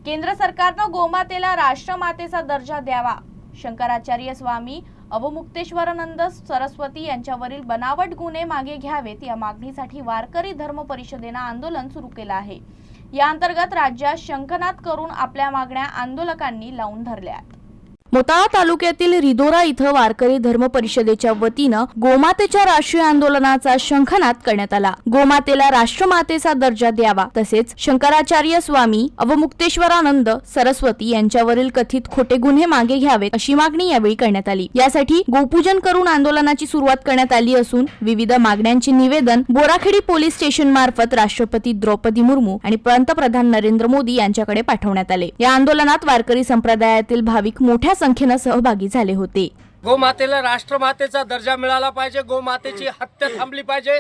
केंद्र सरकारनं गोमातेला राष्ट्रमातेचा दर्जा द्यावा, शंकराचार्य स्वामी अवमुक्तेश्वरानंद सरस्वती यांच्यावरील बनावट गुन्हे मागे घ्यावेत या मागणीसाठी वारकरी धर्म परिषदेनं आंदोलन सुरू केलं आहे। या अंतर्गत राज्यात शंखनाद करून आपल्या मागण्या आंदोलकांनी लावून धरल्या। मोताळा तालुक्यातील रिधोरा इथं वारकरी धर्म परिषदेच्या वतीनं गोमातेच्या राष्ट्रीय आंदोलनाचा शंखनाद करण्यात आला। गोमातेला राष्ट्रमातेचा दर्जा द्यावा, तसेच शंकराचार्य स्वामी अवमुक्तेश्वरानंद सरस्वती यांच्यावरील कथित खोटे गुन्हे मागे घ्यावेत अशी मागणी यावेळी करण्यात आली। यासाठी गोपूजन करून आंदोलनाची सुरुवात करण्यात आली असून विविध मागण्यांचे निवेदन बोराखेडी पोलीस स्टेशन मार्फत राष्ट्रपती द्रौपदी मुर्मू आणि पंतप्रधान नरेंद्र मोदी यांच्याकडे पाठवण्यात आले। या आंदोलनात वारकरी संप्रदायातील भाविक मोठ्या संख्येने सहभागी झाले होते। गोमातेला राष्ट्रमातेचा दर्जा मिळाला पाहिजे, गोमातेची हत्या थांबली पाहिजे,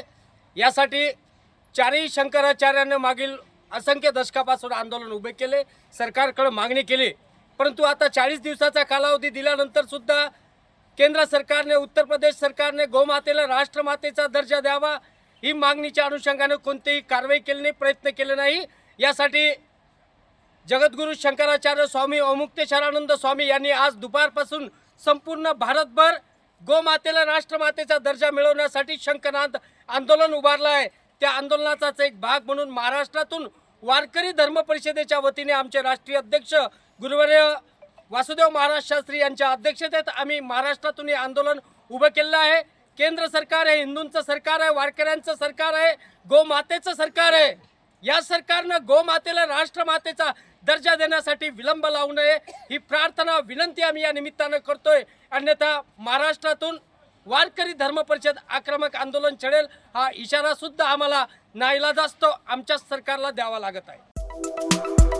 यासाठी चारही शंकराचार्यांनी मागील असंख्य दशकापासून आंदोलन उभे केले, सरकारकडे मागणी केली। परंतु आता 40 दिवसाचा कालावधी दिल्यानंतर सुद्धा केंद्र सरकारने, उत्तर प्रदेश सरकारने गोमातेला राष्ट्रमातेचा दर्जा द्यावा ही मागणीच्या अनुषंगाने कोणतीही कारवाई केली नाही, प्रयत्न केले नाही। यासाठी जगद्गुरु शंकराचार्य स्वामी अवमुक्तेश्वरानंद स्वामी यांनी आज दुपारपासून संपूर्ण भारतभर गोमातेला राष्ट्रमातेचा दर्जा मिळवण्यासाठी शंखनाद आंदोलन उभारलं आहे। त्या आंदोलनाचाच एक भाग म्हणून महाराष्ट्रातून वारकरी धर्म परिषदेच्या वतीने आमचे राष्ट्रीय अध्यक्ष गुरुवर्य वासुदेव महाराज शास्त्री यांच्या अध्यक्षतेत आम्ही महाराष्ट्रातून हे आंदोलन उभं केलं आहे। केंद्र सरकार हे हिंदूंचं सरकार आहे, वारकऱ्यांचं सरकार आहे, गोमातेचं सरकार आहे। या सरकारनं गोमातेला राष्ट्रमातेचा दर्जा देण्यासाठी विलंब लावू नये ही प्रार्थना, विनंती आम्ही या निमित्तानं करतोय। अन्यथा महाराष्ट्रातून वारकरी धर्म परिषद आक्रमक आंदोलन छेडेल हा इशारा सुद्धा आम्हाला नाईलाजास्तव आमच्या सरकारला द्यावा लागत आहे।